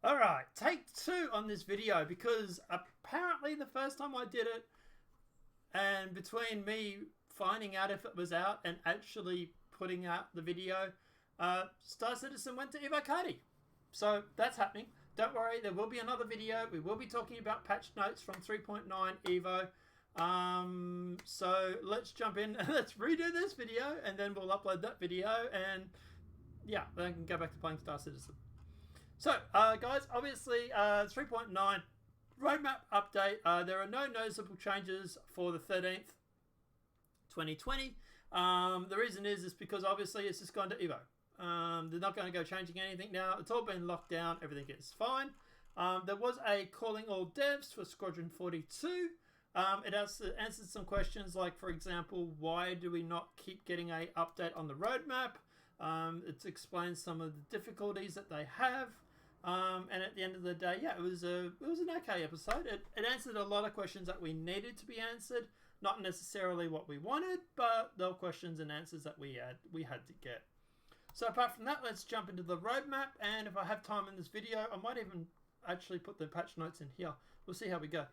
Alright, take two on this video because apparently the first time I did it, and between me finding out if it was out and actually putting out the video, Star Citizen went to EVO. So that's happening. Don't worry, there will be another video. We will be talking about patch notes from 3.9 EVO. So let's jump in and let's redo this video, and then we'll upload that video, and yeah, then I can go back to playing Star Citizen. So, guys, obviously, 3.9 roadmap update. There are no noticeable changes for the 13th, 2020. The reason is because obviously it's just gone to EVO. They're not going to go changing anything now. It's all been locked down. Everything is fine. There was a calling all devs for Squadron 42. It answered some questions like, for example, why do we not keep getting a update on the roadmap? It explains some of the difficulties that they have. And at the end of the day, yeah, it was an okay episode. It answered a lot of questions that we needed to be answered. Not necessarily what we wanted, but there were questions and answers that we had to get. So apart from that, let's jump into the roadmap. And if I have time in this video, I might even actually put the patch notes in here. We'll see how we go.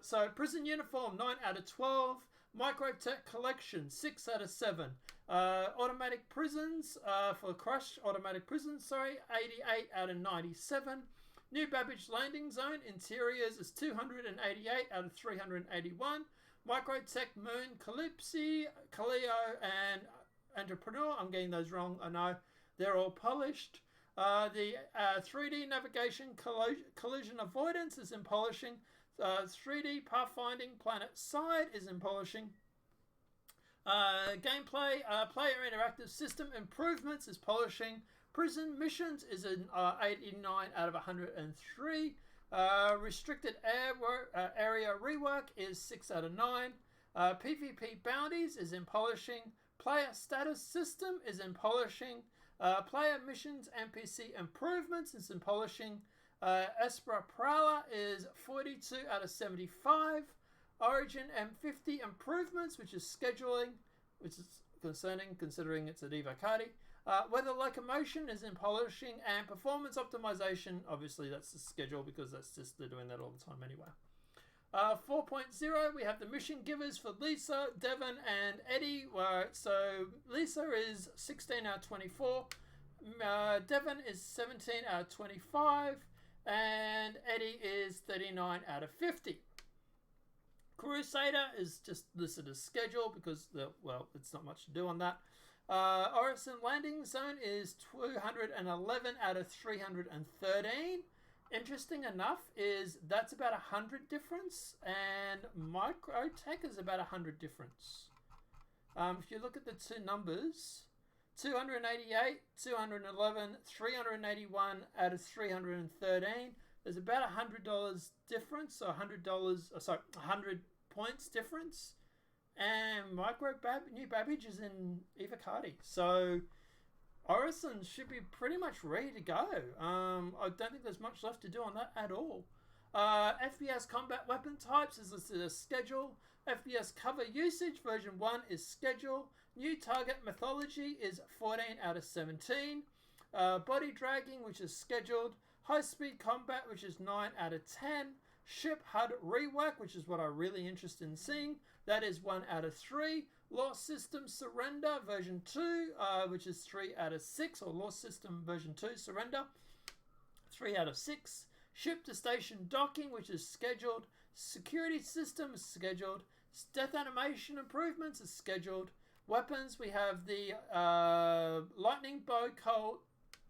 So Prison Uniform, 9 out of 12. Microtech Collection, 6 out of 7. Automatic Prisons, for Crush Automatic Prisons, 88 out of 97. New Babbage Landing Zone, Interiors is 288 out of 381. Microtech Moon, Calypsy, Calio, and Entrepreneur, I'm getting those wrong, I know. They're all polished. The 3D Navigation Collision Avoidance is in polishing. 3D Pathfinding Planet Side is in polishing. Gameplay, Player Interactive System Improvements is polishing. Prison Missions is in 89 out of 103. Restricted Area Rework is 6 out of 9. PvP Bounties is in polishing. Player Status System is in polishing. Player Missions NPC Improvements is in polishing. Espra Prowler is 42 out of 75. Origin M50 Improvements, which is scheduling, which is concerning considering it's at EVO. Weather Locomotion is in polishing, and Performance Optimization, obviously that's the schedule because that's just they're doing that all the time anyway. 4.0, we have the mission givers for Lisa, Devon, and Eddie. So Lisa is 16 out of 24. Devon is 17 out of 25. And Eddie is 39 out of 50. Crusader is just listed as schedule because, well, it's not much to do on that. Orison Landing Zone is 211 out of 313. Interesting enough is that's about 100 difference, and Microtech is about 100 difference. If you look at the two numbers, 288, 211, 381 out of 313. There's about $100 difference, so $100 points difference. And New Babbage is in EVO. So Orison should be pretty much ready to go. I don't think there's much left to do on that at all. FPS combat weapon types is listed as schedule. FPS cover usage version 1 is schedule. New target mythology is 14 out of 17. Body dragging, which is scheduled. High speed combat, which is 9 out of 10. Ship HUD rework, which is what I'm really interested in seeing. That is 1 out of 3. Lost System Surrender version 2, which is 3 out of 6. Or Lost System version 2 Surrender, 3 out of 6. Ship to station docking, which is scheduled. Security system is scheduled. Death animation improvements is scheduled. Weapons, we have the Lightning Bow Colt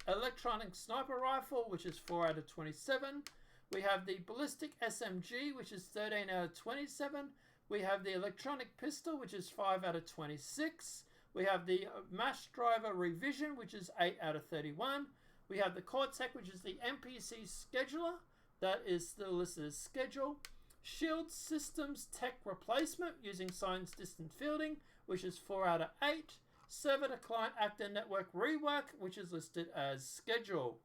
Electronic Sniper Rifle, which is 4 out of 27. We have the Ballistic SMG, which is 13 out of 27. We have the Electronic Pistol, which is 5 out of 26. We have the Mass Driver Revision, which is 8 out of 31. We have the Cortec, which is the NPC scheduler. That is still listed as schedule. Shield Systems Tech Replacement using Science Distant Fielding, which is 4 out of 8. Server to Client Actor Network Rework, which is listed as schedule.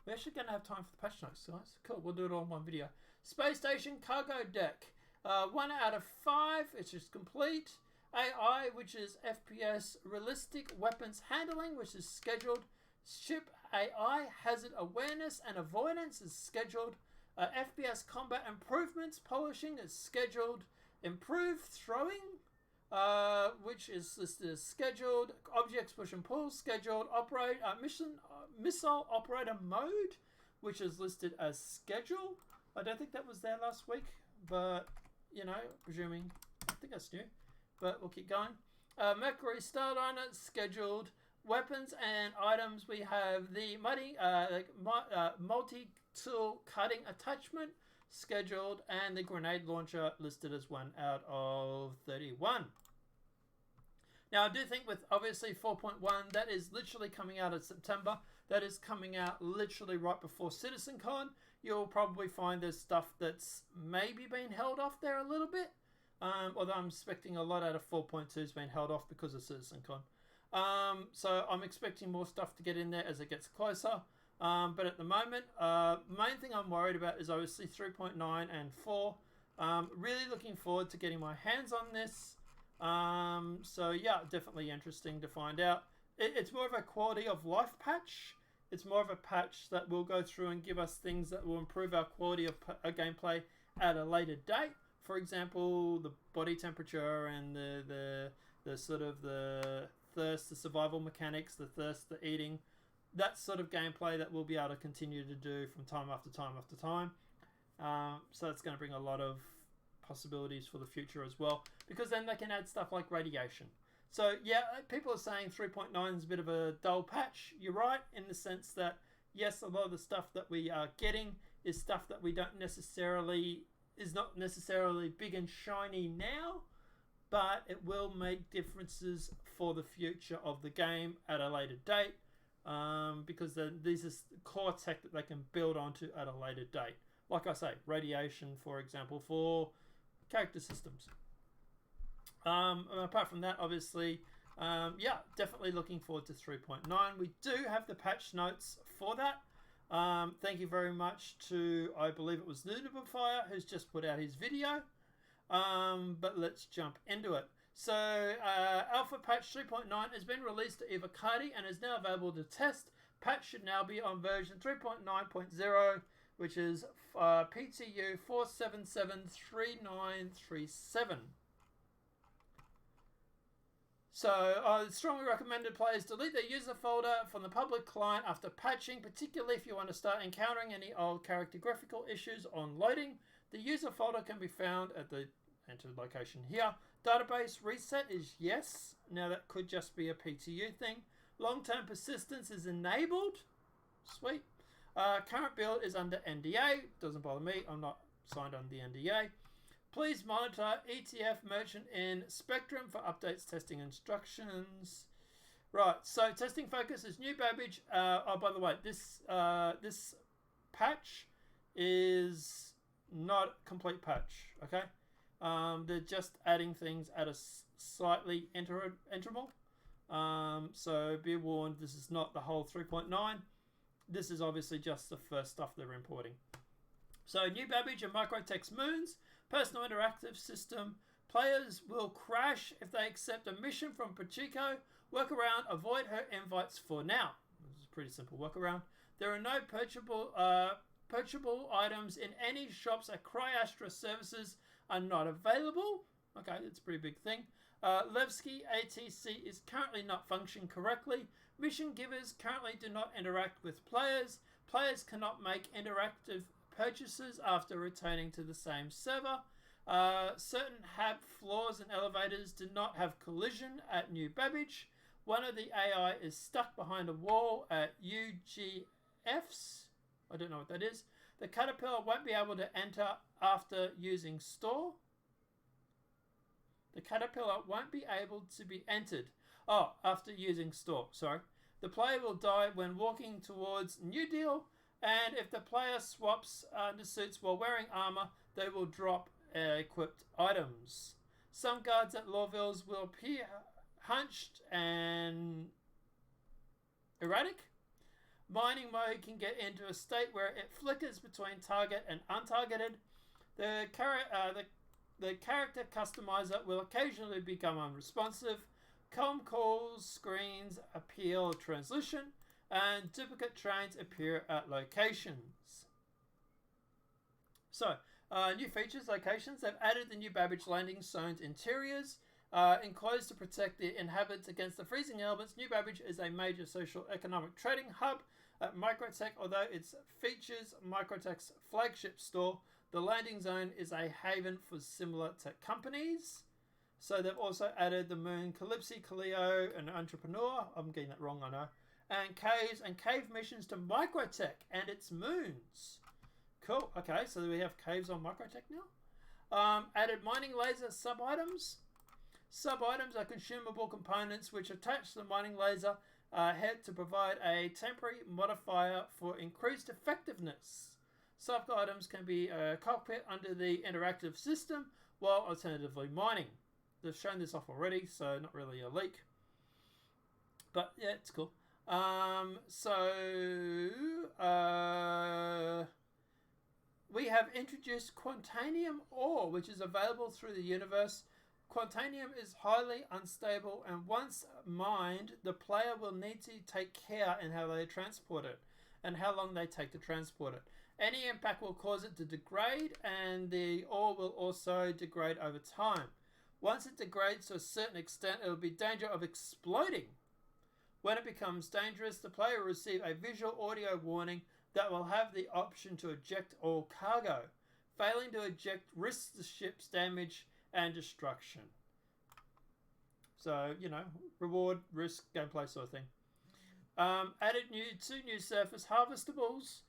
We're actually going to have time for the patch notes, guys. Cool, we'll do it all in one video. Space Station Cargo Deck. 1 out of 5, it's just complete. AI, which is FPS Realistic Weapons Handling, which is scheduled. Ship AI hazard awareness and avoidance is scheduled. FPS combat improvements polishing is scheduled. Improved throwing, which is listed as scheduled. Objects push and pull scheduled. Missile operator mode, which is listed as scheduled. I don't think that was there last week, but presuming, I think that's new. But we'll keep going. Mercury Starliner scheduled. Weapons and items, we have the multi-tool cutting attachment scheduled, and the grenade launcher listed as 1 out of 31. Now, I do think with obviously 4.1, that is literally coming out in September. That is coming out literally right before CitizenCon. You'll probably find there's stuff that's maybe been held off there a little bit. Although I'm expecting a lot out of 4.2 has been held off because of CitizenCon. So I'm expecting more stuff to get in there as it gets closer. But at the moment, main thing I'm worried about is obviously 3.9 and 4. Really looking forward to getting my hands on this. So yeah, definitely interesting to find out. It's more of a quality of life patch. It's more of a patch that will go through and give us things that will improve our quality of gameplay at a later date. For example, the body temperature and the sort of the thirst, the survival mechanics, the thirst, the eating, that sort of gameplay that we'll be able to continue to do from time after time after time. So that's going to bring a lot of possibilities for the future as well, because then they can add stuff like radiation. So yeah, people are saying 3.9 is a bit of a dull patch. You're right, in the sense that yes, a lot of the stuff that we are getting is stuff that we don't necessarily, is not necessarily big and shiny now, but it will make differences for the future of the game at a later date, because then these are core tech that they can build onto at a later date. Like I say, radiation, for example, for character systems. Apart from that, obviously, yeah, definitely looking forward to 3.9. We do have the patch notes for that. Thank you very much to, I believe it was Ludifier, who's just put out his video. But let's jump into it. So, Alpha Patch 3.9 has been released to EVO and is now available to test. Patch should now be on version 3.9.0, which is PTU 4773937. So, I strongly recommended players delete their user folder from the public client after patching, particularly if you want to start encountering any old character graphical issues on loading. The user folder can be found at the entered location here. Database reset is yes. Now that could just be a PTU thing. Long-term persistence is enabled. Sweet. Current build is under NDA. Doesn't bother me. I'm not signed on the NDA. Please monitor ETF merchant in Spectrum for updates, testing instructions. Right, so testing focus is new Babbage. Oh, by the way, this patch is not a complete patch, okay? They're just adding things at a slightly interval. So be warned, this is not the whole 3.9. This is obviously just the first stuff they're importing. So new Babbage and microtext moons. Personal interactive system. Players will crash if they accept a mission from Pachiko. Workaround, avoid her invites for now. This is a pretty simple workaround. There are no purchasable items in any shops at Cryastra services are not available. Okay, that's a pretty big thing. Levski ATC is currently not functioning correctly. Mission givers currently do not interact with players. Players cannot make interactive purchases after returning to the same server. Certain HAB floors and elevators do not have collision at New Babbage. One of the AI is stuck behind a wall at UGFs. I don't know what that is. The caterpillar won't be able to enter after using store. The caterpillar won't be able to be entered. Oh, after using store, sorry. The player will die when walking towards New Deal, and if the player swaps undersuits while wearing armor, they will drop equipped items. Some guards at Lawvilles will appear hunched and erratic. Mining mode can get into a state where it flickers between target and untargeted. The character customizer will occasionally become unresponsive. Com calls screens appeal transition. and duplicate trains appear at locations. So, new features, locations. They've added the new Babbage landing zones interiors, enclosed to protect the inhabitants against the freezing elements. New Babbage is a major social economic trading hub at Microtech, although it features Microtech's flagship store. The landing zone is a haven for similar tech companies. So they've also added the moon Calypsi, Calio, an entrepreneur. I'm getting that wrong, I know. And caves and cave missions to Microtech and its moons. Cool. Okay, so we have caves on Microtech now. Added mining laser sub-items. Sub-items are consumable components which attach to the mining laser head to provide a temporary modifier for increased effectiveness. Sub-items can be a cockpit under the interactive system while alternatively mining. They've shown this off already, so not really a leak. But yeah, it's cool. We have introduced Quantanium ore, which is available through the universe. Quantanium is highly unstable, and once mined, the player will need to take care in how they transport it and how long they take to transport it. Any impact will cause it to degrade, and the ore will also degrade over time. Once it degrades to a certain extent, it will be in danger of exploding. When it becomes dangerous, the player will receive a visual audio warning that will have the option to eject all cargo. Failing to eject risks the ship's damage and destruction. So, you know, reward, risk, gameplay sort of thing. Added two new surface harvestables.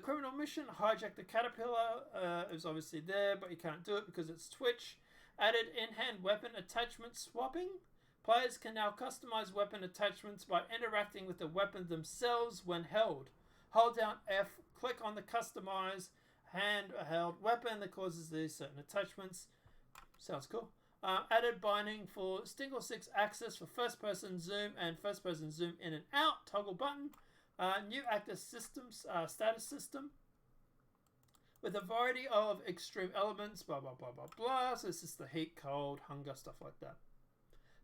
Criminal mission, hijack the caterpillar. Is obviously there, but you can't do it because it's Twitch. Added in-hand weapon attachment swapping. Players can now customize weapon attachments by interacting with the weapon themselves when held. Hold down F, click on the customize handheld weapon that causes these certain attachments. Sounds cool. Added binding for single 6 axis for first person zoom and first person zoom in and out. Toggle button. New active systems status system with a variety of extreme elements. Blah blah blah blah blah. So this is the heat, cold, hunger, stuff like that.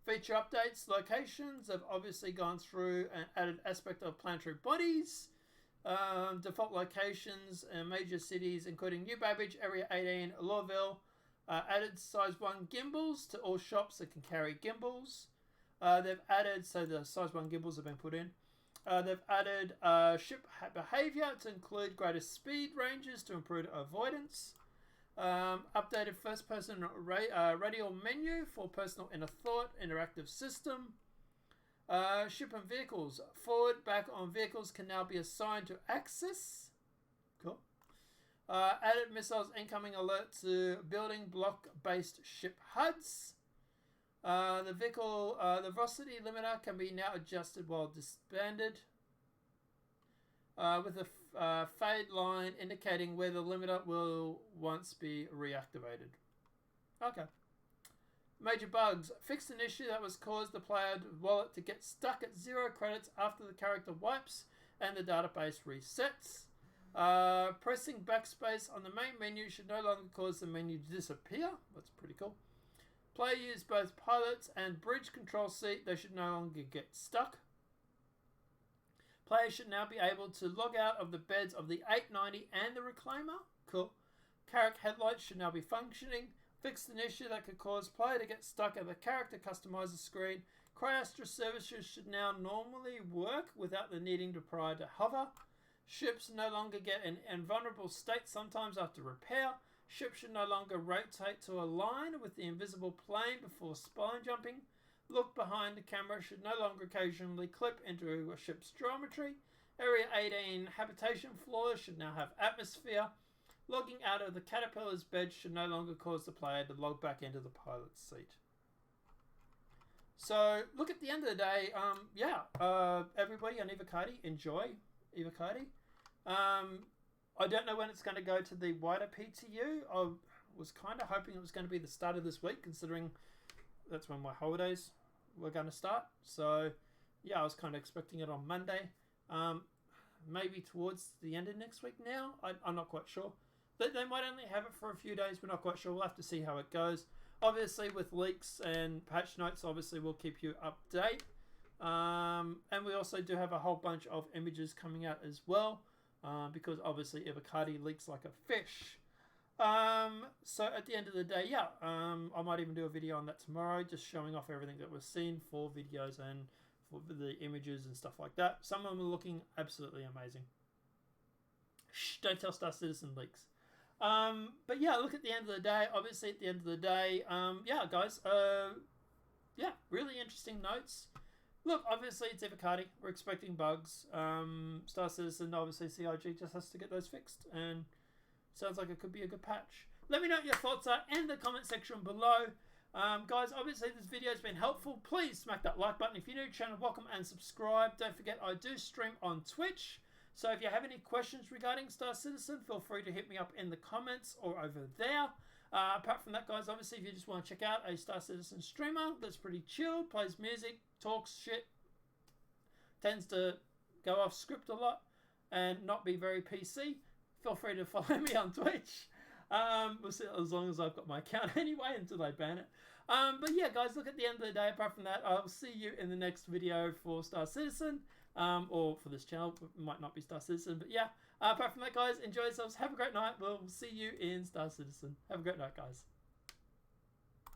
Feature updates. Locations have obviously gone through and added aspect of planetary bodies. Default locations and major cities including New Babbage, Area 18, Lorville. Added size 1 gimbals to all shops that can carry gimbals. They've added, so the size 1 gimbals have been put in. They've added ship behavior to include greater speed ranges to improve avoidance. Updated first person radial menu for personal inner thought, interactive system. Ship and vehicles. Forward, back on vehicles can now be assigned to axis. Cool. Added missiles incoming alert to building block based ship HUDs. The vehicle, the velocity limiter can be now adjusted while disbanded. With a fade line indicating where the limiter will once be reactivated. Okay. Major bugs. Fixed an issue that was caused the player wallet to get stuck at 0 credits after the character wipes and the database resets. Pressing backspace on the main menu should no longer cause the menu to disappear. That's pretty cool. Player use both pilots and bridge control seat. They should no longer get stuck. Players should now be able to log out of the beds of the 890 and the Reclaimer. Cool. Carrack headlights should now be functioning. Fixed an issue that could cause player to get stuck at the character customizer screen. Cryastra services should now normally work without the needing to prior to hover. Ships no longer get an invulnerable state sometimes after repair. Ships should no longer rotate to align with the invisible plane before spine jumping. Look behind the camera should no longer occasionally clip into a ship's geometry. Area 18 habitation floors should now have atmosphere. Logging out of the caterpillar's bed should no longer cause the player to log back into the pilot's seat. So, look, at the end of the day, everybody on Evocati, enjoy Evocati. I don't know when it's going to go to the wider PTU. I was kind of hoping it was going to be the start of this week, considering that's when my holidays were going to start. So, yeah, I was kind of expecting it on Monday. Maybe towards the end of next week now. I'm not quite sure. They might only have it for a few days. We're not quite sure. We'll have to see how it goes. Obviously, with leaks and patch notes, obviously, we'll keep you update. And we also do have a whole bunch of images coming out as well, because obviously Evocati leaks like a fish. So at the end of the day, yeah, I might even do a video on that tomorrow, just showing off everything that was seen for videos and for the images and stuff like that. Some of them are looking absolutely amazing. Shh, don't tell Star Citizen leaks. But yeah, look, at the end of the day, obviously at the end of the day, yeah, guys, yeah, really interesting notes. Look, obviously it's Evocati. We're expecting bugs. Star Citizen, obviously CIG just has to get those fixed, and sounds like it could be a good patch. Let me know what your thoughts are in the comment section below. Guys, obviously this video has been helpful. Please smack that like button. If you're new to the channel, welcome and subscribe. Don't forget, I do stream on Twitch. So if you have any questions regarding Star Citizen, feel free to hit me up in the comments or over there. Apart from that, guys, obviously if you just want to check out a Star Citizen streamer that's pretty chilled, plays music, talks shit, tends to go off script a lot, and not be very PC, feel free to follow me on Twitch. We'll see, as long as I've got my account anyway, until they ban it. But yeah, guys, look, at the end of the day, apart from that, I'll see you in the next video for Star Citizen, or for this channel. It might not be Star Citizen, but yeah. Apart from that, guys, enjoy yourselves. Have a great night. We'll see you in Star Citizen. Have a great night, guys.